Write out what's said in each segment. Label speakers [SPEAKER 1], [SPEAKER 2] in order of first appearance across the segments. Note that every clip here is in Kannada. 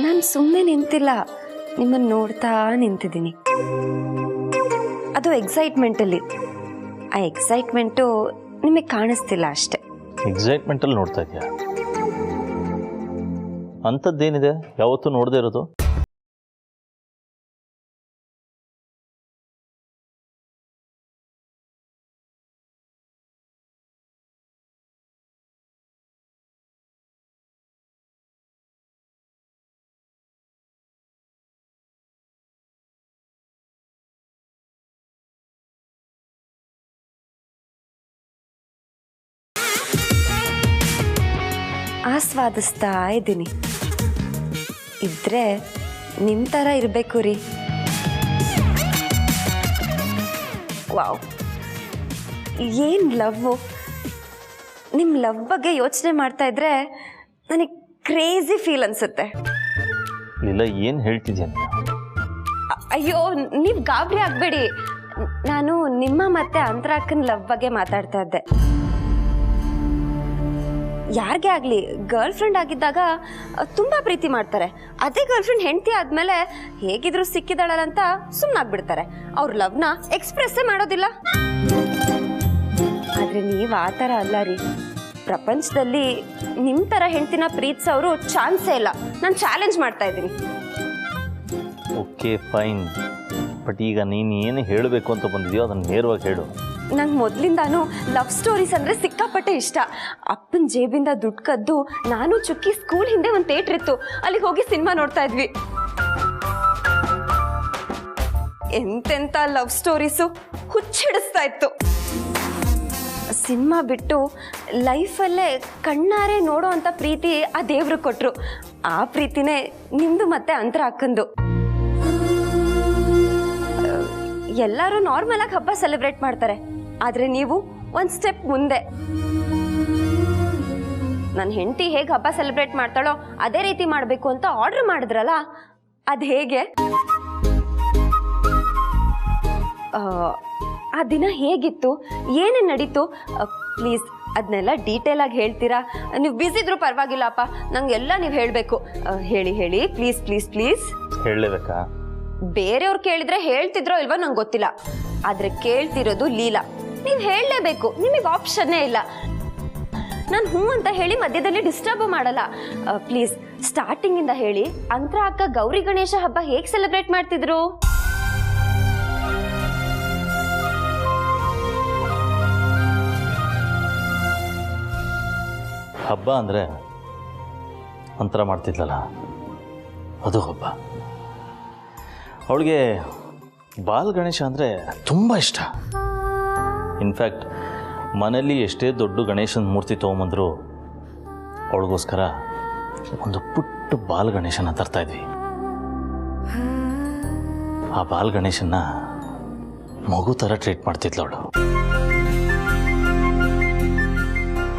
[SPEAKER 1] ನಾನು ಸುಮ್ಮನೆ ನಿಂತಿಲ್ಲ, ನಿಮ್ಮನ್ನು ನೋಡ್ತಾ ನಿಂತಿದ್ದೀನಿ. ಅದು ಎಕ್ಸೈಟ್ಮೆಂಟಲ್ಲಿ. ಆ ಎಕ್ಸೈಟ್ಮೆಂಟು ನಿಮಗೆ ಕಾಣಿಸ್ತಿಲ್ಲ ಅಷ್ಟೆ.
[SPEAKER 2] ಎಕ್ಸೈಟ್ಮೆಂಟಲ್ಲಿ ನೋಡ್ತಾ ಇದೆಯಾ? ಅಂಥದ್ದೇನಿದೆ ಯಾವತ್ತೂ ನೋಡದೇ ಇರೋದು?
[SPEAKER 1] ಆಸ್ವಾದಿಸ್ತಾ ಇದ್ದೀನಿ. ಇದ್ರೆ ನಿಮ್ಮ ಥರ ಇರಬೇಕು ರೀ. ವಾವ್, ಏನು ಲವ್ವು! ನಿಮ್ಮ ಲವ್ ಬಗ್ಗೆ ಯೋಚನೆ ಮಾಡ್ತಾ ಇದ್ರೆ ನನಗೆ ಕ್ರೇಜಿ ಫೀಲ್ ಅನಿಸುತ್ತೆ.
[SPEAKER 2] ಇಲ್ಲ, ಏನು ಹೇಳ್ತಿದ್ಯಾ?
[SPEAKER 1] ಅಯ್ಯೋ, ನೀವು ಗಾಬರಿ ಆಗಬೇಡಿ. ನಾನು ನಿಮ್ಮ ಮತ್ತೆ ಅಂತರಾಕ್ಕನ ಲವ್ ಬಗ್ಗೆ ಮಾತಾಡ್ತಾ ಇದ್ದೆ. ಯಾರಿಗೇ ಆಗಲಿ ಗರ್ಲ್ ಫ್ರೆಂಡ್ ಆಗಿದ್ದಾಗ ತುಂಬ ಪ್ರೀತಿ ಮಾಡ್ತಾರೆ. ಅದೇ ಗರ್ಲ್ ಫ್ರೆಂಡ್ ಹೆಂಡತಿ ಆದಮೇಲೆ ಹೇಗಿದ್ರು ಸಿಕ್ಕಿದಾಳಲ್ಲ ಅಂತ ಸುಮ್ಮನಾಗ್ಬಿಡ್ತಾರೆ. ಅವ್ರ ಲವ್ನ ಎಕ್ಸ್ಪ್ರೆಸ್ಸೇ ಮಾಡೋದಿಲ್ಲ. ಆದರೆ ನೀವು ಆ ಥರ ಅಲ್ಲ ರೀ. ಪ್ರಪಂಚದಲ್ಲಿ ನಿಮ್ಮ ಥರ ಹೆಂಡತಿನ ಪ್ರೀತಿಸೋರು ಚಾನ್ಸೇ ಇಲ್ಲ. ನಾನು ಚಾಲೆಂಜ್ ಮಾಡ್ತಾ ಇದ್ದೀನಿ.
[SPEAKER 2] ಓಕೆ ಫೈನ್, ಬಟ್ ಈಗ ನೀನು ಏನು ಹೇಳಬೇಕು ಅಂತ ಬಂದಿದೆಯೋ ಅದನ್ನು ನೇರವಾಗಿ ಹೇಳು.
[SPEAKER 1] ನಂಗೆ ಮೊದಲಿಂದಾನು ಲವ್ ಸ್ಟೋರೀಸ್ ಅಂದರೆ ಸಿಕ್ಕಾಪಟ್ಟೆ ಇಷ್ಟ. ಅಪ್ಪನ ಜೇಬಿಂದ ದುಡ್ಡು ಕದ್ದು ನಾನು ಚುಕ್ಕಿ ಸ್ಕೂಲ್ ಹಿಂದೆ ಒಂದು ಥಿಯೇಟ್ರ್ ಇತ್ತು, ಅಲ್ಲಿಗೆ ಹೋಗಿ ಸಿನಿಮಾ ನೋಡ್ತಾ ಇದ್ವಿ. ಎಂತೆಂಥ ಲವ್ ಸ್ಟೋರೀಸು ಹುಚ್ಚಿಡಿಸ್ತಾ ಇತ್ತು. ಸಿನಿಮಾ ಬಿಟ್ಟು ಲೈಫಲ್ಲೇ ಕಣ್ಣಾರೆ ನೋಡೋ ಅಂಥ ಪ್ರೀತಿ ಆ ದೇವ್ರು ಕೊಟ್ಟರು. ಆ ಪ್ರೀತಿನೇ ನಿಮ್ಮದು ಮತ್ತೆ ಅಂತರಾಕ್ಕಂದು. ಎಲ್ಲರೂ ನಾರ್ಮಲ್ ಆಗಿ ಹಬ್ಬ ಸೆಲೆಬ್ರೇಟ್ ಮಾಡ್ತಾರೆ, ಆದರೆ ನೀವು ಒಂದು ಸ್ಟೆಪ್ ಮುಂದೆ. ನನ್ನ ಹೆಂಡತಿ ಹೇಗೆ ಹಬ್ಬ ಸೆಲೆಬ್ರೇಟ್ ಮಾಡ್ತಾಳೋ ಅದೇ ರೀತಿ ಮಾಡಬೇಕು ಅಂತ ಆರ್ಡರ್ ಮಾಡಿದ್ರಲ್ಲ, ಅದು ಹೇಗೆ? ಆ ದಿನ ಹೇಗಿತ್ತು, ಏನೇನು ನಡೀತು? ಪ್ಲೀಸ್ ಅದನ್ನೆಲ್ಲ ಡೀಟೇಲ್ ಆಗಿ ಹೇಳ್ತೀರಾ? ನೀವು ಬ್ಯುಸಿ ಇದ್ರೂ ಪರವಾಗಿಲ್ಲಪ್ಪ, ನಂಗೆಲ್ಲ ನೀವು ಹೇಳಬೇಕು. ಹೇಳಿ ಹೇಳಿ, ಪ್ಲೀಸ್ ಪ್ಲೀಸ್ ಪ್ಲೀಸ್.
[SPEAKER 2] ಹೇಳಲೇಬೇಕಾ?
[SPEAKER 1] ಬೇರೆಯವ್ರು ಕೇಳಿದ್ರೆ ಹೇಳ್ತಿದ್ರೋ ಇಲ್ವೋ ನಂಗೆ ಗೊತ್ತಿಲ್ಲ, ಆದ್ರೆ ಕೇಳ್ತಿರೋದು ಲೀಲಾ. ನೀವು ಹೇಳಲೇಬೇಕು, ನಿಮಗೆ ಆಪ್ಷನ್ನೇ ಇಲ್ಲ. ನಾನು ಹ್ಞೂ ಅಂತ ಹೇಳಿ ಮಧ್ಯದಲ್ಲಿ ಡಿಸ್ಟರ್ಬ್ ಮಾಡಲ್ಲ. ಪ್ಲೀಸ್ ಸ್ಟಾರ್ಟಿಂಗ್ ಇಂದ ಹೇಳಿ. ಅಂತರಾಕ್ಕ ಗೌರಿ ಗಣೇಶ ಹಬ್ಬ ಹೇಗೆ ಸೆಲೆಬ್ರೇಟ್ ಮಾಡ್ತಿದ್ರು?
[SPEAKER 2] ಹಬ್ಬ ಅಂದರೆ ಅಂತರ ಮಾಡ್ತಿದ್ಲಲ್ಲ, ಅದು ಹಬ್ಬ. ಅವಳಿಗೆ ಬಾಲ್ ಗಣೇಶ ಅಂದರೆ ತುಂಬ ಇಷ್ಟ. ಇನ್ಫ್ಯಾಕ್ಟ್ ಮನೇಲಿ ಎಷ್ಟೇ ದೊಡ್ಡ ಗಣೇಶನ ಮೂರ್ತಿ ತೊಗೊಂಬಂದ್ರು ಅವಳಿಗೋಸ್ಕರ ಒಂದು ಪುಟ್ಟ ಬಾಲ್ ಗಣೇಶನ ತರ್ತಾಯಿದ್ವಿ. ಆ ಬಾಲ್ ಗಣೇಶನ್ನ ಮಗು ಥರ ಟ್ರೀಟ್ ಮಾಡ್ತಿದ್ಲು ಅವಳು.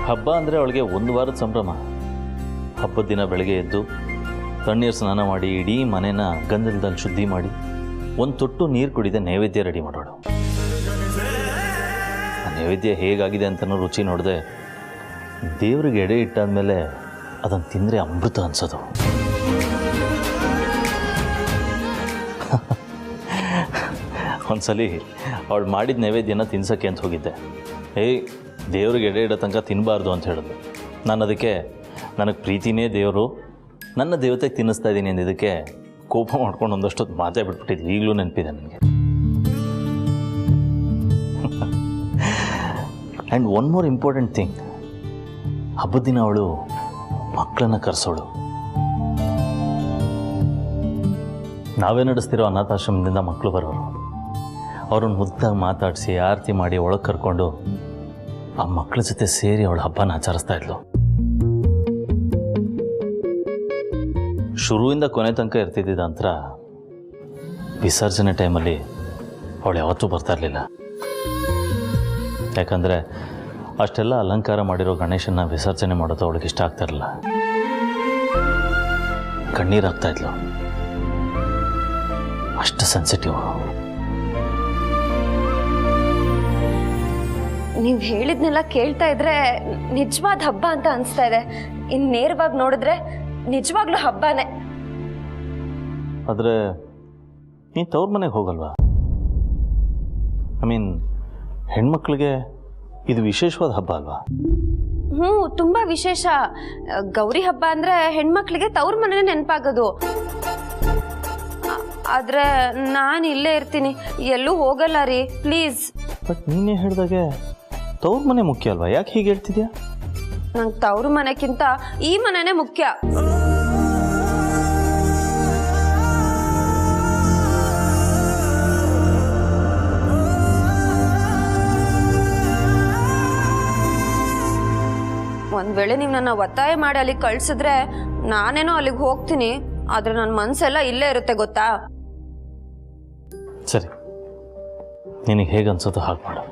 [SPEAKER 2] ಹಬ್ಬ ಅಂದರೆ ಅವಳಿಗೆ ಒಂದು ವಾರದ ಸಂಭ್ರಮ. ಹಬ್ಬದ ದಿನ ಬೆಳಗ್ಗೆ ಎದ್ದು ತಣ್ಣೀರು ಸ್ನಾನ ಮಾಡಿ ಇಡೀ ಮನೇನ ಗಂಧದಲ್ಲಿ ಶುದ್ಧಿ ಮಾಡಿ ಒಂದು ತೊಟ್ಟು ನೀರು ಕುಡಿದೆ ನೈವೇದ್ಯ ರೆಡಿ ಮಾಡೋಳು. ಆ ನೈವೇದ್ಯ ಹೇಗಾಗಿದೆ ಅಂತನೂ ರುಚಿ ನೋಡಿದೆ ದೇವ್ರಿಗೆ ಎಡೆ ಇಟ್ಟಾದ್ಮೇಲೆ ಅದನ್ನು ತಿಂದರೆ ಅಮೃತ ಅನ್ಸೋದು. ಒಂದ್ಸಲಿ ಅವಳು ಮಾಡಿದ ನೈವೇದ್ಯನ ತಿನ್ಸೋಕ್ಕೆ ಅಂತ ಹೋಗಿದ್ದೆ. ದೇವ್ರಿಗೆ ಎಡೆ ಇಡೋ ತನಕ ತಿನ್ನಬಾರ್ದು ಅಂತ ಹೇಳಿದ್ಲು. ನಾನು ಅದಕ್ಕೆ ನನಗೆ ಪ್ರೀತಿನೇ ದೇವರು, ನನ್ನ ದೇವತೆಗೆ ತಿನ್ನಿಸ್ತಾ ಇದ್ದೀನಿ ಅಂದಿದ್ದಕ್ಕೆ ಕೋಪ ಮಾಡ್ಕೊಂಡು ಒಂದಷ್ಟೊತ್ತು ಮಾತೇ ಬಿಟ್ಬಿಟ್ಟಿದ್ವಿ. ಈಗಲೂ ನೆನಪಿದೆ ನನಗೆ. And one more important thing, ಹಬ್ಬದ ದಿನ ಅವಳು ಮಕ್ಕಳನ್ನು ಕರೆಸೋಳು. ನಾವೇ ನಡೆಸ್ತಿರೋ ಅನಾಥಾಶ್ರಮದಿಂದ ಮಕ್ಕಳು ಬರೋರು. ಅವ್ರನ್ನ ಮುದ್ದಾಗಿ ಮಾತಾಡಿಸಿ ಆರತಿ ಮಾಡಿ ಒಳಗೆ ಕರ್ಕೊಂಡು ಆ ಮಕ್ಕಳ ಜೊತೆ ಸೇರಿ ಅವಳ ಹಬ್ಬನ ಆಚರಿಸ್ತಾ ಇದ್ಲು. ಶುರುವಿಂದ ಕೊನೆ ತನಕ ಇರ್ತಿದ್ದ ನಂತರ ವಿಸರ್ಜನೆ ಟೈಮಲ್ಲಿ ಅವಳು ಯಾವತ್ತೂ ಬರ್ತಾ ಇರಲಿಲ್ಲ. ಯಾಕಂದರೆ ಅಷ್ಟೆಲ್ಲ ಅಲಂಕಾರ ಮಾಡಿರೋ ಗಣೇಶನ ವಿಸರ್ಜನೆ ಮಾಡೋದು ಅವಳಿಗೆ ಇಷ್ಟ ಆಗ್ತಾ ಇರಲಿಲ್ಲ. ಕಣ್ಣೀರು ಆಗ್ತಾಯಿದ್ಲು, ಅಷ್ಟು ಸೆನ್ಸಿಟಿವ್.
[SPEAKER 1] ನೀವು ಹೇಳಿದ್ನೆಲ್ಲ ಕೇಳ್ತಾ ಇದ್ರೆ ನಿಜವಾದ ಹಬ್ಬ ಅಂತ ಅನಿಸ್ತಾ ಇದೆ. ಇನ್ನು ನೇರವಾಗಿ ನೋಡಿದ್ರೆ ನಿಜವಾಗ್ಲೂ ಹಬ್ಬನೇ.
[SPEAKER 2] ಆದರೆ ನೀನು ತವ್ರ ಮನೆಗೆ ಹೋಗಲ್ವಾ? ಐ ಮೀನ್ ಹೆಣ್ಮಕ್ಳಿಗೆ ಇದು ವಿಶೇಷವಾದ ಹಬ್ಬ ಅಲ್ವಾ?
[SPEAKER 1] ಹ್ಞೂ, ತುಂಬ ವಿಶೇಷ. ಗೌರಿ ಹಬ್ಬ ಅಂದರೆ ಹೆಣ್ಮಕ್ಳಿಗೆ ತವ್ರ ಮನೆ ನೆನಪಾಗೋದು. ಆದರೆ ನಾನು ಇಲ್ಲೇ ಇರ್ತೀನಿ, ಎಲ್ಲೂ ಹೋಗಲ್ಲ ರೀ, ಪ್ಲೀಸ್.
[SPEAKER 2] ಬಟ್ ನೀನೇ ಹೇಳಿದಾಗೆ ತವ್ರ ಮನೆ ಮುಖ್ಯ ಅಲ್ವಾ? ಯಾಕೆ ಹೀಗೆ ಹೇಳ್ತಿದ್ಯಾ?
[SPEAKER 1] ನಂಗೆ ತವ್ರ ಮನೆಕ್ಕಿಂತ ಈ ಮನೆನೇ ಮುಖ್ಯ. ಒಂದ್ ವೇಳೆ ನೀವು ನನ್ನ ಒತ್ತಾಯ ಮಾಡಿ ಅಲ್ಲಿಗೆ ಕಳ್ಸಿದ್ರೆ ನಾನೇನೋ ಅಲ್ಲಿಗೆ ಹೋಗ್ತೀನಿ, ಆದ್ರೆ ನನ್ನ ಮನ್ಸೆಲ್ಲ ಇಲ್ಲೇ ಇರುತ್ತೆ, ಗೊತ್ತಾ?
[SPEAKER 2] ಸರಿ, ನಿನಗೆ ಹೇಗೆ ಅನ್ಸುತ್ತೋ ಹಾಗೆ ಮಾಡು.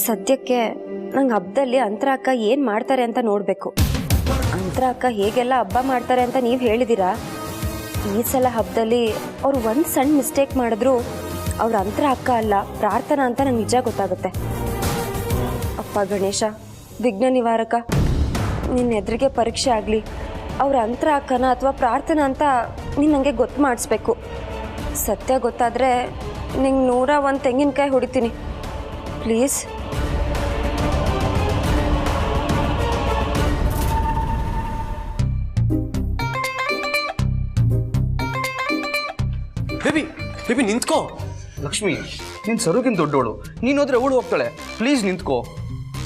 [SPEAKER 1] ಸದ್ಯಕ್ಕೆ ನಂಗೆ ಹಬ್ಬದಲ್ಲಿ ಅಂತರ ಅಕ್ಕ ಏನು ಮಾಡ್ತಾರೆ ಅಂತ ನೋಡಬೇಕು. ಅಂತರ ಅಕ್ಕ ಹೇಗೆಲ್ಲ ಹಬ್ಬ ಮಾಡ್ತಾರೆ ಅಂತ ನೀವು ಹೇಳಿದ್ದೀರಾ. ಈ ಸಲ ಹಬ್ಬದಲ್ಲಿ ಅವ್ರು ಒಂದು ಸಣ್ಣ ಮಿಸ್ಟೇಕ್ ಮಾಡಿದ್ರು ಅವ್ರ ಅಂತರ ಅಕ್ಕ ಅಲ್ಲ, ಪ್ರಾರ್ಥನಾ ಅಂತ ನಂಗೆ ನಿಜ ಗೊತ್ತಾಗುತ್ತೆ. ಅಪ್ಪ ಗಣೇಶ, ವಿಘ್ನ ನಿವಾರಕ, ನಿನ್ನ ಎದುರಿಗೆ ಪರೀಕ್ಷೆ ಆಗಲಿ, ಅವ್ರ ಅಂತರ ಅಕ್ಕನ ಅಥವಾ ಪ್ರಾರ್ಥನಾ ಅಂತ ನೀನು ನನಗೆ ಗೊತ್ತು ಮಾಡಿಸ್ಬೇಕು. ಸತ್ಯ ಗೊತ್ತಾದರೆ ನಿಂಗೆ 101 ತೆಂಗಿನಕಾಯಿ ಹೊಡಿತೀನಿ, ಪ್ಲೀಸ್.
[SPEAKER 3] ಬೇಬಿ ಬೇಬಿ ನಿಂತ್ಕೋ.
[SPEAKER 4] ಲಕ್ಷ್ಮಿ, ನೀನು ಸರುಗಿನ ದೊಡ್ಡೋಳು, ನೀನು ಹೋದ್ರೆ ಅವಳು ಹೋಗ್ತಾಳೆ, ಪ್ಲೀಸ್ ನಿಂತ್ಕೋ.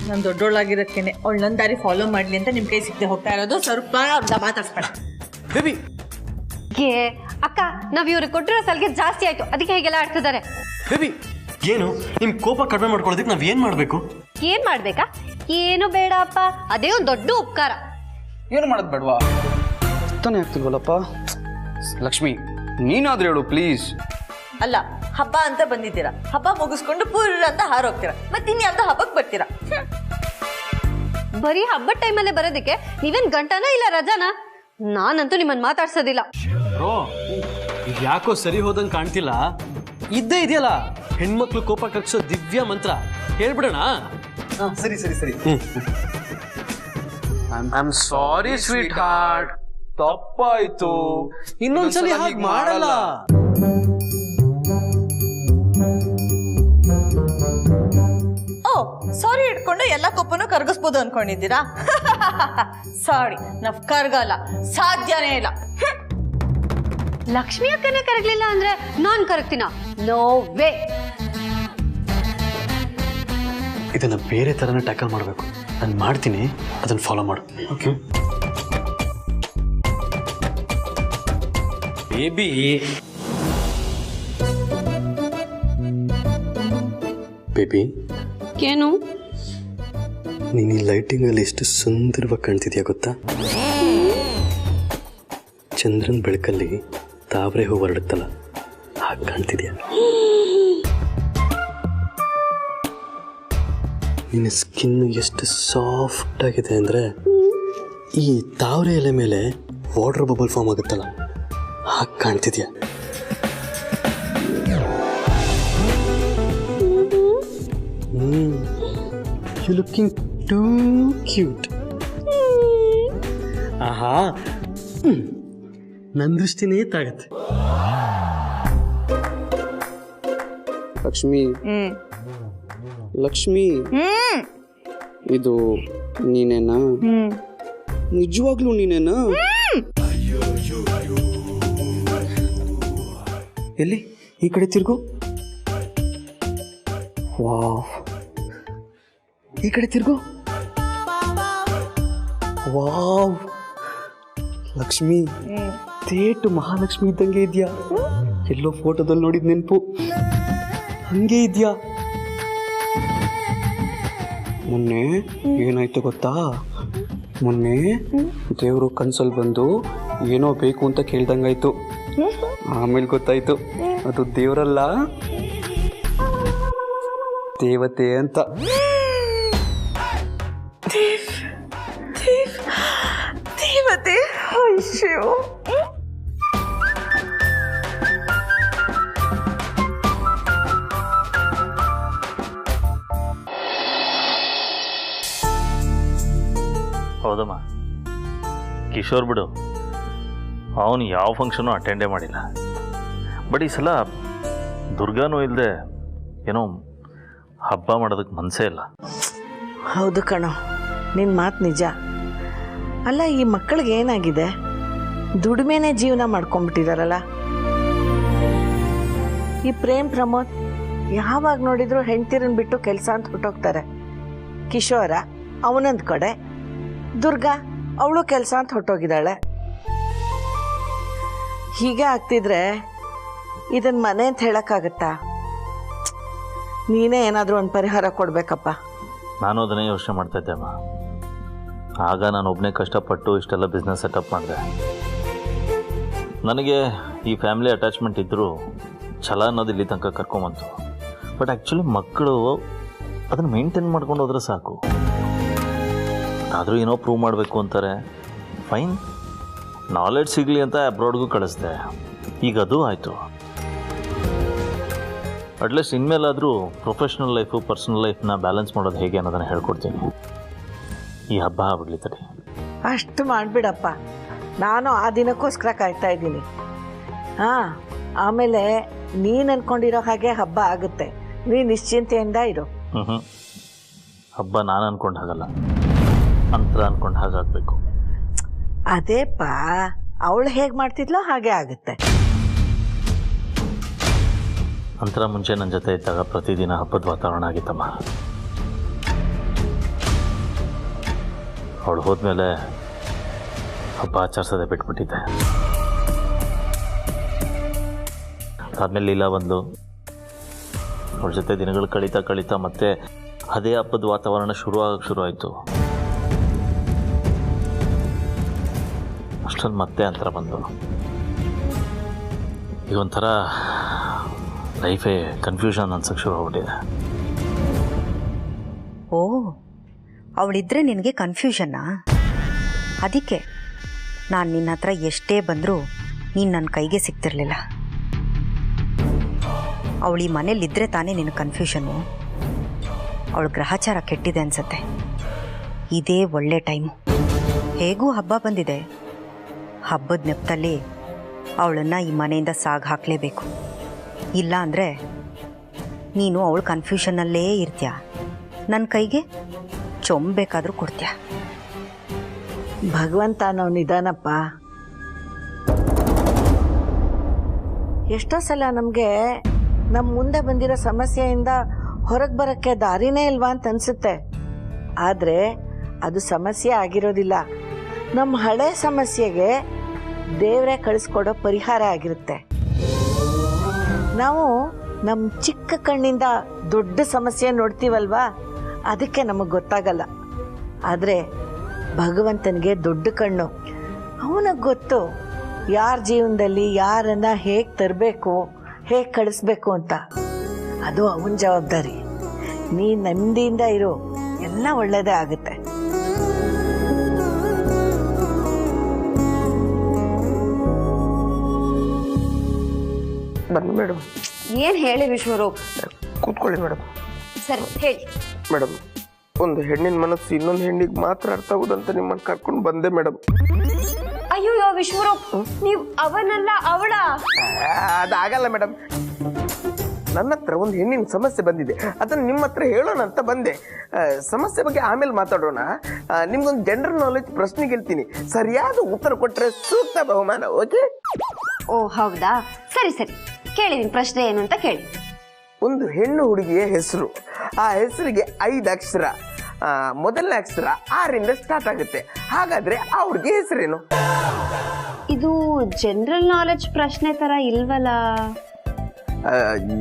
[SPEAKER 5] ನಾನು ದೊಡ್ಡೋಳಾಗಿರೋಕ್ಕೇನೆ ಅವಳು ನನ್ನ ದಾರಿ ಫಾಲೋ ಮಾಡಲಿ ಅಂತ ನಿಮ್ಮ ಕೈ ಸಿಕ್ಕದೆ ಹೋಗ್ತಾ ಇರೋದು. ಸ್ವಲ್ಪ ಅವ್ರನ್ನ ಮಾತಾಡ್ಸ್ಬೇಡ.
[SPEAKER 3] ಬೇಬಿ
[SPEAKER 6] ಅಕ್ಕ, ನಾವ್ ಇವ್ರಿಗೆ ಕೊಟ್ಟಿರೋ ಸಲಿಗೆ ಜಾಸ್ತಿ ಆಯ್ತು, ಅದಕ್ಕೆ ಹೇಗೆಲ್ಲ ಆಡ್ತಿದ್ದಾರೆ.
[SPEAKER 3] ಬೇಬಿ ಏನು ನಿಮ್ ಕೋಪ ಕಡಿಮೆ ಮಾಡ್ಕೊಳ್ಳೋದಕ್ಕೆ ನಾವ್ ಏನ್ ಮಾಡ್ಬೇಕು?
[SPEAKER 6] ಏನ್ ಮಾಡ್ಬೇಕಾ? ಏನು ಬೇಡ ಅಪ್ಪ, ಅದೇ ಒಂದು ದೊಡ್ಡ ಉಪಕಾರ.
[SPEAKER 4] ಏನು ಮಾಡೋದು ಬೇಡವಾ? ತಾನೇ ಆಗ್ತಿಲ್ವಲ್ಲಪ್ಪ. ಲಕ್ಷ್ಮಿ, ನೀನಾದ್ರೂ ಹೇಳು ಪ್ಲೀಸ್.
[SPEAKER 5] ಅಲ್ಲ, ಹಬ್ಬ ಅಂತ ಬಂದಿದ್ದೀರಾ, ಹಬ್ಬ ಮುಗಿಸ್ಕೊಂಡು ಪೂರ್ಣ ಅಂತ ಹಾರೋಗ್ತೀರಾ, ಮತ್ತೆ ಇನ್ಯಾವ್ದೋ ಹಬ್ಬಕ್ಕೆ ಬರ್ತೀರಾ.
[SPEAKER 6] ಬರೀ ಹಬ್ಬದ ಟೈಮಲ್ಲೇ ಬರೋದಕ್ಕೆ ನೀವೇನ್ ಗಂಟನೋ ಇಲ್ಲ ರಜಾನಾ? ನಾನಂತೂ ನಿಮ್ಮನ್ನ ಮಾತಾಡ್ಸೋದಿಲ್ಲ.
[SPEAKER 3] ಬ್ರೋ, ಇದು ಯಾಕೋ ಸರಿ ಹೋದಂಗೆ ಕಾಣ್ತಿಲ್ಲ. ಇದ್ದೇ ಇದೆಯಲ್ಲ ಹೆಣ್ಮಕ್ಳು ಕೋಪ ಕಕ್ಷೋ ದಿವ್ಯ ಮಂತ್ರ, ಹೇಳ್ಬಿಡೋಣ?
[SPEAKER 4] ಸರಿ ಸರಿ ಸರಿ. I am sorry sweet heart, ತಪ್ಪಾಯ್ತು,
[SPEAKER 3] ಇನ್ನೊಂದ್ಸಲಿ ಹಾಗೆ ಮಾಡಲ್ಲ.
[SPEAKER 5] ಓ, ಸಾರಿ ಇಟ್ಕೊಂಡು ಎಲ್ಲ ಕೋಪನೂ ಕರಗಿಸ್ಬೋದು ಅನ್ಕೊಂಡಿದ್ದೀರಾ? ಸಾರಿ, ನಾವ್ ಕರ್ಗಲ್ಲ, ಸಾಧ್ಯನೇ ಇಲ್ಲ.
[SPEAKER 6] ಲಕ್ಷ್ಮಿ ಅಕ್ಕನೇ ಕರಗ್ಲಿಲ್ಲ ಅಂದ್ರೆ ನಾನ್ ಕರಗ್ತೀನ? No way.
[SPEAKER 3] ಇದನ್ನ ಬೇರೆ ತರನ ಟ್ಯಾಕಲ್ ಮಾಡಬೇಕು. ನಾನು ಮಾಡ್ತೀನಿ, ಅದನ್ನ ಫಾಲೋ ಮಾಡು. Okay baby. ಬೇಬಿ,
[SPEAKER 6] ಏನು
[SPEAKER 3] ನೀನು ಈ ಲೈಟಿಂಗಲ್ಲಿ ಎಷ್ಟು ಸುಂದರವಾಗಿ ಕಾಣ್ತಿದ್ಯಾ ಗೊತ್ತಾ? ಚಂದ್ರನ ಬೆಳಕಲ್ಲಿ ತಾವರೆ ಹೂ ಹೊರಡುತ್ತಲ್ಲ, ಹಾಗೆ ಕಾಣ್ತಿದ್ಯಾ. ನಿನ್ನ ಸ್ಕಿನ್ ಎಷ್ಟು ಸಾಫ್ಟ್ ಆಗಿದೆ ಅಂದರೆ ಈ ತಾವರೆ ಎಲೆ ಮೇಲೆ ವಾಟರ್ ಬಬಲ್ ಫಾರ್ಮ್ ಆಗುತ್ತಲ್ಲ, ಹಾಗೆ ಕಾಣ್ತಿದ್ಯಾ. You looking too cute. ಆಹಾ, ನನ್ನ ದೃಷ್ಟಿನೇ ತಾಗತ್ತೆ.
[SPEAKER 4] ಲಕ್ಷ್ಮಿ, ಲಕ್ಷ್ಮಿ, ಇದು ನೀನೇನಾ? ನಿಜವಾಗ್ಲೂ ನೀನೇನಾ? ಎಲ್ಲಿ? ಈ ಕಡೆ ತಿರ್ಗು. ವಾವ್, ಈ ಕಡೆ ತಿರ್ಗು. ವಾವ್, ಲಕ್ಷ್ಮಿ, ತೇಟು ಮಹಾಲಕ್ಷ್ಮಿ ಇದ್ದಂಗೆ ಇದೆಯಾ? ಎಲ್ಲೋ ಫೋಟೋದಲ್ಲಿ ನೋಡಿದ ನೆನಪು, ಹಂಗೆ ಇದೆಯಾ? ಮೊನ್ನೆ ಏನಾಯ್ತು ಗೊತ್ತಾ? ಮೊನ್ನೆ ದೇವರು ಕನ್ಸಲ್ಲಿ ಬಂದು ಏನೋ ಬೇಕು ಅಂತ ಕೇಳ್ದಂಗಾಯ್ತು. ಆಮೇಲೆ ಗೊತ್ತಾಯ್ತು ಅದು ದೇವರಲ್ಲ, ದೇವತೆ ಅಂತ.
[SPEAKER 5] ದೇವತೆ? ಅಯ್ಯೋ,
[SPEAKER 2] ಹೌದಮ್ಮ. ಕಿಶೋರ್ ಬಿಡು, ಅವನು ಯಾವ ಫಂಕ್ಷನು ಅಟೆಂಡೇ ಮಾಡಿಲ್ಲ. ಬಟ್ ಈ ಸಲ ದುರ್ಗಾನೂ ಇಲ್ಲದೆ ಏನೋ ಹಬ್ಬ ಮಾಡೋದಕ್ಕೆ ಮನಸ್ಸೇ ಇಲ್ಲ.
[SPEAKER 7] ಹೌದು ಕಣೋ, ನಿನ್ನ ಮಾತು ನಿಜ. ಅಲ್ಲ, ಈ ಮಕ್ಕಳಿಗೆ ಏನಾಗಿದೆ? ದುಡಿಮೆನೇ ಜೀವನ ಮಾಡ್ಕೊಂಡ್ಬಿಟ್ಟಿದಾರಲ್ಲ. ಈ ಪ್ರೇಮ್ ಪ್ರಮೋದ್ ಯಾವಾಗ ನೋಡಿದ್ರು ಹೆಂಡ್ತಿರನ್ ಬಿಟ್ಟು ಕೆಲಸ ಅಂತ ಹೊಟ್ಟೋಗ್ತಾರೆ. ಕಿಶೋರ ಅವನೊಂದು ಕಡೆ, ದುರ್ಗಾ ಅವಳು ಕೆಲಸ ಅಂತ ಹೊಟ್ಟೋಗಿದ್ದಾಳೆ. ಹೀಗೆ ಆಗ್ತಿದ್ರೆ ಇದನ್ನ ಮನೆ ಅಂತ ಹೇಳಕ್ಕಾಗತ್ತಾ? ನೀನೇ ಏನಾದರೂ ಒಂದು ಪರಿಹಾರ ಕೊಡ್ಬೇಕಪ್ಪ.
[SPEAKER 2] ನಾನು ಅದನ್ನೇ ಯೋಚನೆ ಮಾಡ್ತಾ ಇದ್ದೆ ಅಮ್ಮ. ಆಗ ನಾನು ಒಬ್ಬನೇ ಕಷ್ಟಪಟ್ಟು ಇಷ್ಟೆಲ್ಲ ಬಿಸ್ನೆಸ್ ಸೆಟಪ್ ಮಾಡಿದೆ. ನನಗೆ ಈ ಫ್ಯಾಮಿಲಿ ಅಟ್ಯಾಚ್ಮೆಂಟ್ ಇದ್ದರೂ ಛಲ ಅನ್ನೋದು ಇಲ್ಲಿ ತನಕ ಕರ್ಕೊಂಬಂತು. ಬಟ್ ಆ್ಯಕ್ಚುಲಿ ಮಕ್ಕಳು ಅದನ್ನು ಮೇಂಟೈನ್ ಮಾಡ್ಕೊಂಡು ಹೋದ್ರೆ ಸಾಕು. ಆದರೂ ಏನೋ ಪ್ರೂವ್ ಮಾಡಬೇಕು ಅಂತಾರೆ. ಫೈನ್, ನಾಲೆಡ್ಜ್ ಸಿಗಲಿ ಅಂತ ಅಬ್ರಾಡ್ಗೂ ಕಳಿಸ್ದೆ. ಈಗ ಅದು ಆಯಿತು. ಅಟ್ಲೀಸ್ಟ್ ಇನ್ಮೇಲಾದರೂ ಪ್ರೊಫೆಷ್ನಲ್ ಲೈಫು ಪರ್ಸನಲ್ ಲೈಫ್ನ ಬ್ಯಾಲೆನ್ಸ್ ಮಾಡೋದು ಹೇಗೆ ಅನ್ನೋದನ್ನು ಹೇಳ್ಕೊಡ್ತೀನಿ. ಈ ಹಬ್ಬ ಆಗ್ಬಿಡ್ಲಿ ತಡಿ.
[SPEAKER 7] ಅಷ್ಟು ಮಾಡಿಬಿಡಪ್ಪ. ನಾನು ಆ ದಿನಕ್ಕೋಸ್ಕರ ಕಾಯ್ತಾ ಇದ್ದೀನಿ. ಹಾಂ, ಆಮೇಲೆ ನೀನು ಅಂದ್ಕೊಂಡಿರೋ ಹಾಗೆ ಹಬ್ಬ ಆಗುತ್ತೆ. ನೀನು ನಿಶ್ಚಿಂತೆಯಿಂದ ಇರು.
[SPEAKER 2] ಹಬ್ಬ ನಾನು ಅಂದ್ಕೊಂಡು ಹಾಗಲ್ಲ, ಅಂತರ ಅಂದ್ಕೊಂಡು ಹಾಗಾಗಬೇಕು.
[SPEAKER 7] ಅದೇಪ್ಪ, ಅವಳು ಹೇಗೆ ಮಾಡ್ತಿದ್ಲೋ ಹಾಗೆ ಆಗುತ್ತೆ.
[SPEAKER 2] ಅಂತರ ಮುಂಚೆ ನನ್ನ ಜೊತೆ ಇದ್ದಾಗ ಪ್ರತಿದಿನ ಹಬ್ಬದ ವಾತಾವರಣ ಆಗಿತ್ತಮ್ಮ. ಅವಳು ಹೋದ್ಮೇಲೆ ಹಬ್ಬ ಆಚರಿಸೋದೇ ಬಿಟ್ಬಿಟ್ಟಿದ್ದೆ. ಆದಮೇಲೆ ಲೀಲಾ ಬಂದು ಅವಳ ಜೊತೆ ದಿನಗಳು ಕಳೀತಾ ಮತ್ತೆ ಅದೇ ಹಬ್ಬದ ವಾತಾವರಣ ಶುರು ಆಯಿತು. ಅಷ್ಟೊಂದು ಮತ್ತೆ ಅಂತರ ಬಂದು ಈಗ ಒಂಥರ ಲೈಫೇ ಕನ್ಫ್ಯೂಷನ್ ಅನ್ಸಕ್ಕೆ ಶುರು ಆಗ್ಬಿಟ್ಟಿದೆ.
[SPEAKER 8] ಓ, ಅವಳಿದ್ರೆ ನಿನಗೆ ಕನ್ಫ್ಯೂಷನ್ನಾ? ಅದಕ್ಕೆ ನಾನು ನಿನ್ನ ಹತ್ರ ಎಷ್ಟೇ ಬಂದರೂ ನೀನು ನನ್ನ ಕೈಗೆ ಸಿಗ್ತಿರ್ಲಿಲ್ಲ. ಅವಳು ಈ ಮನೇಲಿದ್ದರೆ ತಾನೇ ನಿನ್ನ ಕನ್ಫ್ಯೂಷನ್ನು. ಅವಳು ಗ್ರಹಚಾರ ಕೆಟ್ಟಿದೆ ಅನ್ಸತ್ತೆ. ಇದೇ ಒಳ್ಳೆ ಟೈಮು. ಹೇಗೂ ಹಬ್ಬ ಬಂದಿದೆ. ಹಬ್ಬದ ನೆಪದಲ್ಲಿ ಅವಳನ್ನು ಈ ಮನೆಯಿಂದ ಸಾಗಿ ಹಾಕಲೇಬೇಕು. ಇಲ್ಲ ಅಂದರೆ ನೀನು ಅವಳು ಕನ್ಫ್ಯೂಷನ್ನಲ್ಲೇ ಇರ್ತೀಯ. ನನ್ನ ಕೈಗೆ ಚೊಂಬೇಕಾದ್ರೂ ಕೊಡ್ತೀಯ.
[SPEAKER 7] ಭಗವಂತ ನಾವು ನಿಧಾನಪ್ಪ. ಎಷ್ಟೋ ಸಲ ನಮಗೆ ನಮ್ಮ ಮುಂದೆ ಬಂದಿರೋ ಸಮಸ್ಯೆಯಿಂದ ಹೊರಗೆ ಬರೋಕ್ಕೆ ದಾರಿನೇ ಇಲ್ವಾ ಅಂತ ಅನಿಸುತ್ತೆ. ಆದರೆ ಅದು ಸಮಸ್ಯೆ ಆಗಿರೋದಿಲ್ಲ. ನಮ್ಮ ಹಳೆ ಸಮಸ್ಯೆಗೆ ದೇವರೇ ಕಳಿಸ್ಕೊಡೋ ಪರಿಹಾರ ಆಗಿರುತ್ತೆ. ನಾವು ನಮ್ಮ ಚಿಕ್ಕ ಕಣ್ಣಿಂದ ದೊಡ್ಡ ಸಮಸ್ಯೆ ನೋಡ್ತೀವಲ್ವಾ, ಅದಕ್ಕೆ ನಮಗೆ ಗೊತ್ತಾಗಲ್ಲ. ಆದರೆ ಭಗವಂತನಿಗೆ ದೊಡ್ಡ ಕಣ್ಣು. ಅವನಿಗೆ ಗೊತ್ತು ಯಾರ ಜೀವನದಲ್ಲಿ ಯಾರನ್ನು ಹೇಗೆ ತರಬೇಕು, ಹೇಗೆ ಕಳಿಸ್ಬೇಕು ಅಂತ. ಅದು ಅವನ ಜವಾಬ್ದಾರಿ. ನೀ ನೆಮ್ಮದಿಯಿಂದ ಇರು, ಎಲ್ಲ ಒಳ್ಳೆಯದೇ ಆಗುತ್ತೆ.
[SPEAKER 9] ಬನ್ನಿ ಮೇಡಮ್.
[SPEAKER 1] ಏನ್ ಹೇಳಿ ವಿಶ್ವರೂಪ್?
[SPEAKER 9] ಕೂತ್ಕೊಳ್ಳಿ ಮೇಡಮ್.
[SPEAKER 1] ಸರಿ ಹೇಳಿ.
[SPEAKER 9] ಮೇಡಮ್, ಒಂದು ಹೆಣ್ಣಿನ ಮನಸ್ಸು ಇನ್ನೊಂದು ಹೆಣ್ಣಿಗೆ ಮಾತ್ರ ಅರ್ಥ ಆಗುದಂತ ನಿಮ್ಮನ್ನು ಕರ್ಕೊಂಡು ಬಂದೆ ಮೇಡಮ್.
[SPEAKER 1] ಅಯ್ಯೋ ವಿಶ್ವರೂಪ್, ನೀವು ಅವನಲ್ಲ ಅವಳ.
[SPEAKER 9] ಅದಾಗಲ್ಲ ಮೇಡಮ್. ನನ್ನ ಹತ್ರ ಒಂದು ಹೆಣ್ಣಿನ ಸಮಸ್ಯೆ ಬಂದಿದೆ, ಅದನ್ನು ನಿಮ್ಮ ಹತ್ರ ಹೇಳೋಣ ಅಂತ ಬಂದೆ. ಸಮಸ್ಯೆ ಬಗ್ಗೆ ಆಮೇಲೆ ಮಾತಾಡೋಣ. ನಿಮ್ಗೊಂದು ಜನರಲ್ ನಾಲೆಜ್ ಪ್ರಶ್ನೆ ಕೇಳ್ತೀನಿ, ಸರಿಯಾದ ಉತ್ತರ ಕೊಟ್ಟರೆ ಸೂಕ್ತ ಬಹುಮಾನ. ಓಕೆ?
[SPEAKER 1] ಓ ಹೌದಾ, ಸರಿ ಸರಿ ಕೇಳಿ. ನಿಮ್ ಪ್ರಶ್ನೆ ಏನು ಅಂತ ಕೇಳಿ.
[SPEAKER 9] ಒಂದು ಹೆಣ್ಣು ಹುಡುಗಿಯ ಹೆಸರು, ಆ ಹೆಸರಿಗೆ 5 ಅಕ್ಷರ. ಮೊದಲನೇ ಅಕ್ಷರ ಆರಿಂದ ಸ್ಟಾರ್ಟ್ ಆಗುತ್ತೆ. ಹಾಗಾದ್ರೆ ಆ ಹುಡುಗಿ ಹೆಸರೇನು?
[SPEAKER 1] ಇದು ಜನರಲ್ ನಾಲೆಡ್ಜ್ ಪ್ರಶ್ನೆ ತರ ಇಲ್ವಲ್ಲ?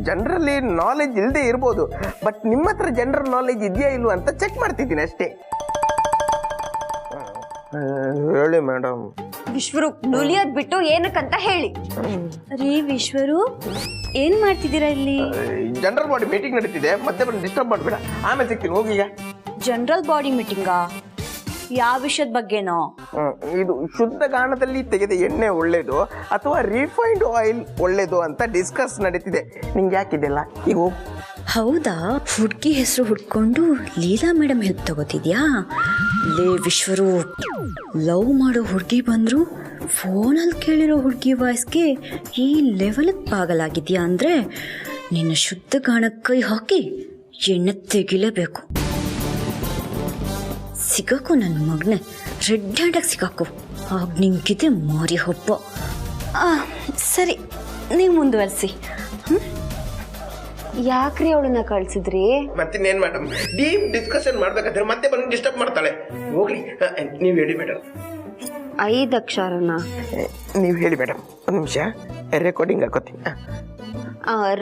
[SPEAKER 9] ಜನರಲಿ ನಾಲೆಜ್ ಇಲ್ಲದೆ ಇರ್ಬೋದು, ಬಟ್ ನಿಮ್ಮ ಹತ್ರ ಜನರಲ್ ನಾಲೆಜ್ ಇದೆಯಾ ಇಲ್ವಾ ಅಂತ ಚೆಕ್ ಮಾಡ್ತಿದ್ದೀನಿ ಅಷ್ಟೇ. ಹೇಳಿ ಮೇಡಮ್.
[SPEAKER 1] ವಿಶ್ವರೂಪ್, ನುಲಿಯೋದ್ ಬಿಟ್ಟು ಏನಕ್ಕಂತ ಹೇಳಿ. ರೀ ವಿಶ್ವರೂಪ್, ಏನ್ ಮಾಡ್ತಿದ್ದೀರಾ ಇಲ್ಲಿ?
[SPEAKER 9] ಜನರಲ್ ಬಾಡಿ ಮೀಟಿಂಗ್ ನಡೀತಿದೆ, ಮತ್ತೆ ಬಂದು ಡಿಸ್ಟರ್ಬ್ ಮಾಡ್ಬೇಡ. ಆಮೇಲೆ ಸಿಗ್ತೀನಿ, ಹೋಗಿ.
[SPEAKER 1] ಜನರಲ್ ಬಾಡಿ ಮೀಟಿಂಗಾ? ಯಾವ ವಿಷಯದ ಬಗ್ಗೆನೋ?
[SPEAKER 9] ಇದು ಶುದ್ಧ ಗಾಣದಲ್ಲಿ ತೆಗೆದ ಎಣ್ಣೆ ಒಳ್ಳೇದು ಅಥವಾ ರಿಫೈನ್ಡ್ ಆಯಿಲ್ ಒಳ್ಳೇದು ಅಂತ ಡಿಸ್ಕಸ್ ನಡೀತಿದೆ. ನಿಂಗೆ ಯಾಕಿದೆಲ್ಲ ಈಗ ಹೋಗು.
[SPEAKER 10] ಹೌದಾ? ಹುಡುಗಿ ಹೆಸರು ಹುಡ್ಕೊಂಡು ಲೀಲಾ ಮೇಡಮ್ ಹೆಲ್ಪ್ ತಗೋತಿದ್ಯಾ? ಲೇ ವಿಶ್ವರೂಪ್, ಲವ್ ಮಾಡೋ ಹುಡುಗಿ ಬಂದರೂ ಫೋನಲ್ಲಿ ಕೇಳಿರೋ ಹುಡುಗಿ ವಾಯ್ಸ್ಗೆ ಈ ಲೆವೆಲ್ಗೆ ಪಾಗಲಾಗಿದೆಯಾ ಅಂದರೆ ನಿನ್ನ ಶುದ್ಧ ಗಾಣಕ್ಕೆ ಕೈ ಹಾಕಿ ಎಣ್ಣೆ ತೆಗಿಲೇಬೇಕು. ಸಿಗಾಕು ನನ್ನ ಮಗನೇ, ರೆಡ್ ಹ್ಯಾಂಡಾಗಿ ಸಿಗಾಕು, ಆಗ ನಿಂಗಿದೆ ಮಾರಿ ಹಬ್ಬ.
[SPEAKER 1] ಸರಿ, ನೀವು ಮುಂದುವರಿಸಿ. ಯಾಕ್ರಿ ಅವಳನ್ನ ಕಳ್ಸಿದ್ರಿ?
[SPEAKER 9] ಮತ್ತಿನ್ನೇನು ಮೇಡಮ್, ಡೀಪ್ ಡಿಸ್ಕಷನ್ ಮಾಡ್ಬೇಕಾದ್ರೆ ಮತ್ತೆ ಬಂದು ಡಿಸ್ಟರ್ಬ್ ಮಾಡ್ತಾಳೆ. ಹೋಗ್ಲಿ, ನೀವು ಹೇಳಿ ಮೇಡಮ್.
[SPEAKER 1] 5 ಅಕ್ಷರನ
[SPEAKER 9] ನೀವು ಹೇಳಿ ಮೇಡಮ್. ಒಂದು ನಿಮಿಷ ರೆಕಾರ್ಡಿಂಗ್ ಹಾಕೋತೀನಿ.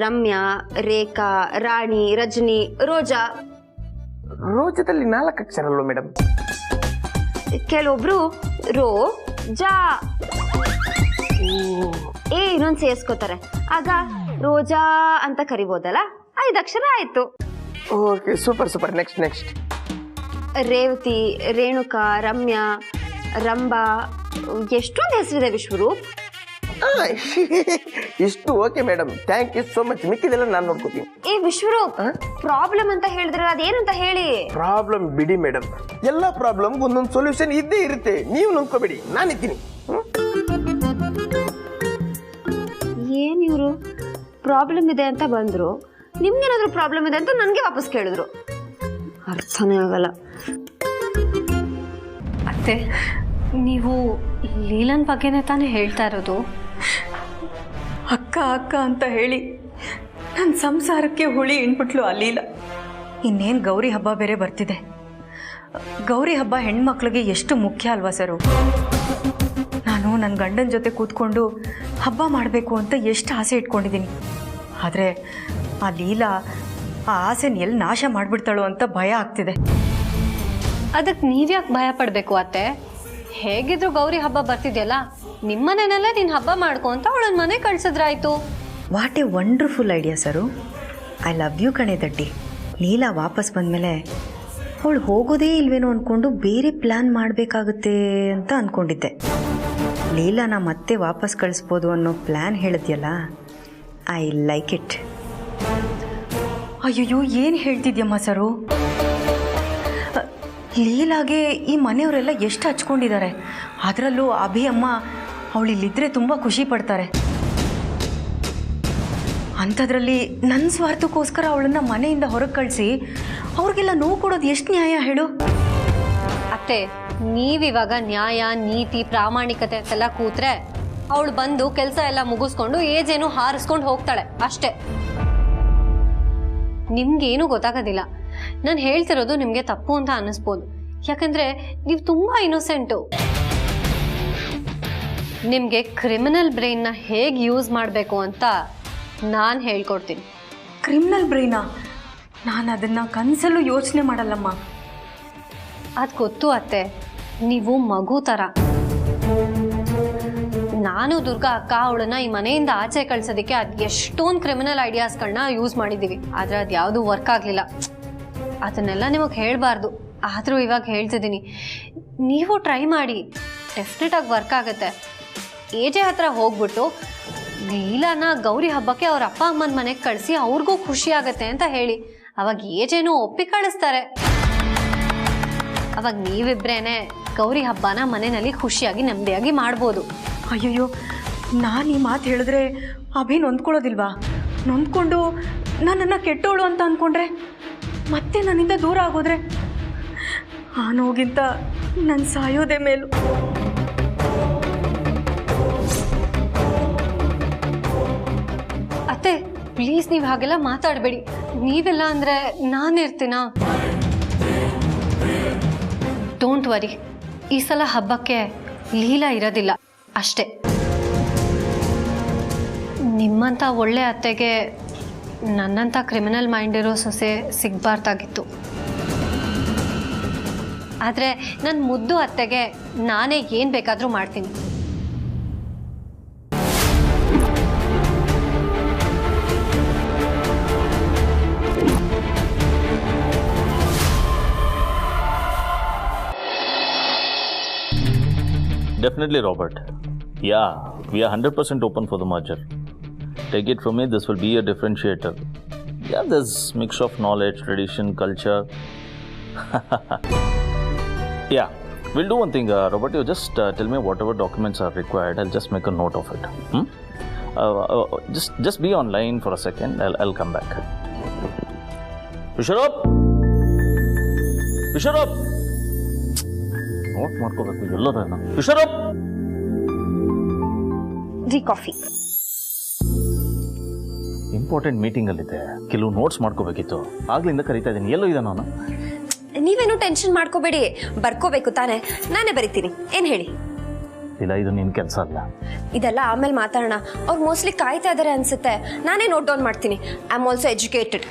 [SPEAKER 1] ರಮ್ಯಾ, ರೇಖಾ, ರಾಣಿ, ರಜನಿ, ರೋಜಾ.
[SPEAKER 9] ರೋಜದಲ್ಲಿ 4 ಅಕ್ಷರ ಅಲ್ವ ಮೇಡಮ್?
[SPEAKER 1] ಕೆಲವೊಬ್ರು ರೋ ಜಾ ಇನ್ನೊಂದು ಸೇರಿಸ್ಕೋತಾರೆ, ಆಗ ರೋಜಾ ಅಂತ ಕರಿಬೋದಲ್ಲ. 5 ಅಕ್ಷರ ಆಯ್ತು.
[SPEAKER 9] Okay, super super. Next
[SPEAKER 1] Revathi, Renuka, Ramya, Rambha, ಎಷ್ಟೊಂದು ಹೆಸರಿದೆ ವಿಶ್ವರೂಪ್.
[SPEAKER 9] ಇಷ್ಟು okay madam, thank you so much. ಮಿಕ್ಕಿದೆಲ್ಲ ನಾನು ನೋಡ್ಕೋತೀನಿ.
[SPEAKER 1] ವಿಶ್ವರೂಪ್, ಪ್ರಾಬ್ಲಮ್ ಅಂತ ಹೇಳಿದ್ರೆ ಅದೇನಂತ ಹೇಳಿ.
[SPEAKER 9] ಪ್ರಾಬ್ಲಮ್ ಬಿಡಿ ಮೇಡಮ್, ಎಲ್ಲ ಪ್ರಾಬ್ಲಮ್ ಒಂದೊಂದು ಸೊಲ್ಯೂಷನ್ ಇದ್ದೇ ಇರುತ್ತೆ. ನೀವು ನಂಬ್ಕೋಬೇಡಿ, ನಾನಿದ್ದೀನಿ.
[SPEAKER 1] ಏನ್ ಇವರು ಪ್ರಾಬ್ಲಮ್ ಇದೆ ಅಂತ ಬಂದ್ರು, ನಿಮ್ಗೇನಾದ್ರೂ ಪ್ರಾಬ್ಲಮ್ ಇದೆ ಅಂತ ನನಗೆ ವಾಪಸ್ ಕೇಳಿದ್ರು. ಅರ್ಥನೇ ಆಗಲ್ಲ.
[SPEAKER 6] ಅತ್ತೆ, ನೀವು ಲೀಲನ್ ಬಗ್ಗೆನೇ ತಾನೇ ಹೇಳ್ತಾ ಇರೋದು?
[SPEAKER 10] ಅಕ್ಕ ಅಕ್ಕ ಅಂತ ಹೇಳಿ ನನ್ನ ಸಂಸಾರಕ್ಕೆ ಹುಳಿ ಇಣ್ಬಿಟ್ಲು ಆ ಲೀಲ. ಇನ್ನೇನು ಗೌರಿ ಹಬ್ಬ ಬೇರೆ ಬರ್ತಿದೆ. ಗೌರಿ ಹಬ್ಬ ಹೆಣ್ಮಕ್ಳಿಗೆ ಎಷ್ಟು ಮುಖ್ಯ ಅಲ್ವಾ ಸರು? ನಾನು ನನ್ನ ಗಂಡನ ಜೊತೆ ಕೂತ್ಕೊಂಡು ಹಬ್ಬ ಮಾಡಬೇಕು ಅಂತ ಎಷ್ಟು ಆಸೆ ಇಟ್ಕೊಂಡಿದ್ದೀನಿ. ಆದರೆ ಆ ಲೀಲಾ ಆ ಆಸೆನ ಎಲ್ಲಿ ನಾಶ ಮಾಡಿಬಿಡ್ತಾಳೋ ಅಂತ ಭಯ ಆಗ್ತಿದೆ.
[SPEAKER 6] ಅದಕ್ಕೆ ನೀವ್ಯಾಕೆ ಭಯ ಪಡಬೇಕು ಅತ್ತೆ? ಹೇಗಿದ್ರು ಗೌರಿ ಹಬ್ಬ ಬರ್ತಿದ್ಯಲ್ಲ, ನಿಮ್ಮನೇನಲ್ಲೇ ನೀನು ಹಬ್ಬ ಮಾಡ್ಕೊ ಅಂತ ಅವಳನ್ನ ಮನೆ ಕಳ್ಸಿದ್ರಾಯ್ತು.
[SPEAKER 8] What a wonderful idea sir. I love you ಕಣೆ ದಡ್ಡಿ. ಲೀಲಾ ವಾಪಸ್ ಬಂದಮೇಲೆ ಅವಳು ಹೋಗೋದೇ ಇಲ್ವೇನೋ ಅಂದ್ಕೊಂಡು ಬೇರೆ ಪ್ಲ್ಯಾನ್ ಮಾಡಬೇಕಾಗುತ್ತೆ ಅಂತ ಅಂದ್ಕೊಂಡಿದ್ದೆ. ಲೀಲಾನ ಮತ್ತೆ ವಾಪಸ್ ಕಳಿಸ್ಬೋದು ಅನ್ನೋ ಪ್ಲ್ಯಾನ್ ಹೇಳಿದ್ಯಲ್ಲ, ಐ ಲೈಕ್ ಇಟ್.
[SPEAKER 10] ಅಯ್ಯಯ್ಯೋ, ಏನು ಹೇಳ್ತಿದ್ಯಮ್ಮ ಸರು? ಲೀಲಾಗೆ ಈ ಮನೆಯವರೆಲ್ಲ ಎಷ್ಟು ಹಚ್ಕೊಂಡಿದ್ದಾರೆ. ಅದರಲ್ಲೂ ಅಭಿ ಅಮ್ಮ ಅವಳಿಲ್ಲಿದ್ದರೆ ತುಂಬ ಖುಷಿ ಪಡ್ತಾರೆ. ಅಂಥದ್ರಲ್ಲಿ ನನ್ನ ಸ್ವಾರ್ಥಕ್ಕೋಸ್ಕರ ಅವಳನ್ನು ಮನೆಯಿಂದ ಹೊರಗೆ ಕಳಿಸಿ ಅವ್ರಿಗೆಲ್ಲ ನೋವು ಕೊಡೋದು ಎಷ್ಟು ನ್ಯಾಯ ಹೇಳು?
[SPEAKER 6] ಅತ್ತೆ, ನೀವಿವಾಗ ನ್ಯಾಯ, ನೀತಿ, ಪ್ರಾಮಾಣಿಕತೆ ಅಂತೆಲ್ಲ ಕೂತ್ರೆ ಅವಳು ಬಂದು ಕೆಲಸ ಎಲ್ಲ ಮುಗಿಸ್ಕೊಂಡು ಏಜೇನು ಹಾರಿಸ್ಕೊಂಡು ಹೋಗ್ತಾಳೆ ಅಷ್ಟೇ. ನಿಮ್ಗೇನು ಗೊತ್ತಾಗೋದಿಲ್ಲ. ನಾನು ಹೇಳ್ತಿರೋದು ನಿಮಗೆ ತಪ್ಪು ಅಂತ ಅನ್ನಿಸ್ಬೋದು, ಯಾಕಂದ್ರೆ ನೀವು ತುಂಬಾ ಇನ್ನೋಸೆಂಟು. ನಿಮಗೆ ಕ್ರಿಮಿನಲ್ ಬ್ರೈನ್ನ ಹೇಗೆ ಯೂಸ್ ಮಾಡಬೇಕು ಅಂತ ನಾನು ಹೇಳ್ಕೊಡ್ತೀನಿ.
[SPEAKER 10] ಕ್ರಿಮಿನಲ್ ಬ್ರೈನಾ? ನಾನು ಅದನ್ನು ಕನಸಲ್ಲೂ ಯೋಚನೆ ಮಾಡಲ್ಲಮ್ಮ.
[SPEAKER 6] ಅದು ಗೊತ್ತು ಅತ್ತೆ, ನೀವು ಮಗು ಥರ. ನಾನು ದುರ್ಗಾ ಅಕ್ಕ ಅವಳನ್ನ ಈ ಮನೆಯಿಂದ ಆಚೆ ಕಳ್ಸೋದಕ್ಕೆ ಅದು ಎಷ್ಟೊಂದು ಕ್ರಿಮಿನಲ್ ಐಡಿಯಾಸ್ಗಳನ್ನ ಯೂಸ್ ಮಾಡಿದ್ದೀವಿ. ಆದರೆ ಅದು ಯಾವುದು ವರ್ಕ್ ಆಗಲಿಲ್ಲ. ಅದನ್ನೆಲ್ಲ ನಿಮಗೆ ಹೇಳಬಾರ್ದು, ಆದರೂ ಇವಾಗ ಹೇಳ್ತಿದ್ದೀನಿ. ನೀವು ಟ್ರೈ ಮಾಡಿ, ಡೆಫಿನೆಟಾಗಿ ವರ್ಕ್ ಆಗುತ್ತೆ. ಏಜೆ ಹತ್ರ ಹೋಗ್ಬಿಟ್ಟು ಲೀಲಾನ ಗೌರಿ ಹಬ್ಬಕ್ಕೆ ಅವ್ರ ಅಪ್ಪ ಅಮ್ಮನ ಮನೆಗೆ ಕಳಿಸಿ ಅವ್ರಿಗೂ ಖುಷಿ ಆಗುತ್ತೆ ಅಂತ ಹೇಳಿ. ಅವಾಗ ಏಜೇನೋ ಒಪ್ಪಿ ಕಳಿಸ್ತಾರೆ. ಅವಾಗ ನೀವಿಬ್ರೇನೆ ಗೌರಿ ಹಬ್ಬನ ಮನೆಯಲ್ಲಿ ಖುಷಿಯಾಗಿ ನೆಮ್ಮದಿಯಾಗಿ ಮಾಡ್ಬೋದು.
[SPEAKER 10] ಅಯ್ಯಯ್ಯೋ, ನಾನು ಈ ಮಾತು ಹೇಳಿದ್ರೆ ಅಭಿ ನೊಂದ್ಕೊಳ್ಳೋದಿಲ್ವಾ? ನೊಂದ್ಕೊಂಡು ನನ್ನನ್ನು ಕೆಟ್ಟೋಳು ಅಂತ ಅಂದ್ಕೊಂಡ್ರೆ, ಮತ್ತೆ ನನ್ನಿಂದ ದೂರ ಆಗೋದ್ರೆ, ಆ ನೋಗಿಂತ ನನ್ನ ಸಾಯೋದೇ ಮೇಲು.
[SPEAKER 6] ಅತ್ತೆ, ಪ್ಲೀಸ್ ನೀವು ಹಾಗೆಲ್ಲ ಮಾತಾಡಬೇಡಿ. ನೀವೆಲ್ಲ ಅಂದರೆ ನಾನಿರ್ತೀನಾ? ಡೋಂಟ್ ವರಿ, ಈ ಸಲ ಹಬ್ಬಕ್ಕೆ ಲೀಲಾ ಇರೋದಿಲ್ಲ ಅಷ್ಟೇ. ನಿಮ್ಮಂಥ ಒಳ್ಳೆ ಅತ್ತೆಗೆ ನನ್ನಂಥ ಕ್ರಿಮಿನಲ್ ಮೈಂಡ್ ಇರೋ ಸೊಸೆ ಸಿಗಬಾರ್ದಾಗಿತ್ತು. ಆದರೆ ನನ್ನ ಮುದ್ದು ಅತ್ತೆಗೆ ನಾನೇ ಏನು ಬೇಕಾದರೂ ಮಾಡ್ತೀನಿ.
[SPEAKER 2] Definitely, Robert. Yeah, we are 100% open for the merger. Take it from me, this will be a differentiator. Yeah, there's mix of knowledge, tradition, culture. Yeah, we'll do one thing, Robert. You just tell me whatever documents are required. I'll just make a note of it. Just be online for a second. I'll come back. Visharup! Note ಮಾಡ್ಕೋಬೇಕು ಎಲ್ಲದನ್ನ. ವಿಶ್ವರೂಪ್!
[SPEAKER 1] ರೀ ಕಾಫಿ.
[SPEAKER 2] ಇಂಪಾರ್ಟೆಂಟ್ ಮೀಟಿಂಗಲ್ಲಿದ್ದೆ, ಕೆಲವು ನೋಟ್ಸ್ ಮಾಡ್ಕೋಬೇಕಿತ್ತು. ಆಗ್ಲಿಂದ ಕರೀತಾ ಇದ್ದೀನಿ, ಎಲ್ಲೋ ಇದ್ದಾನ ಅವನು?
[SPEAKER 1] ನೀವೇನು ಟೆನ್ಷನ್ ಮಾಡ್ಕೋಬೇಡಿ, ಬರ್ಕೋಬೇಕು ತಾನೆ, ನಾನೇ ಬರಿತೀನಿ. ಏನು ಹೇಳಿ?
[SPEAKER 2] ಇಲ್ಲ, ಇದು ನಿನ್ನ ಕೆಲಸ ಅಲ್ಲ.
[SPEAKER 1] ಇದೆಲ್ಲ ಆಮೇಲೆ ಮಾತಾಡೋಣ. ಅವ್ರು ಮೋಸ್ಟ್ಲಿ ಕಾಯ್ತಾ ಇದ್ದಾರೆ ಅನ್ಸುತ್ತೆ. ನಾನೇ ನೋಟ್ ಡೌನ್ ಮಾಡ್ತೀನಿ. I am also educated.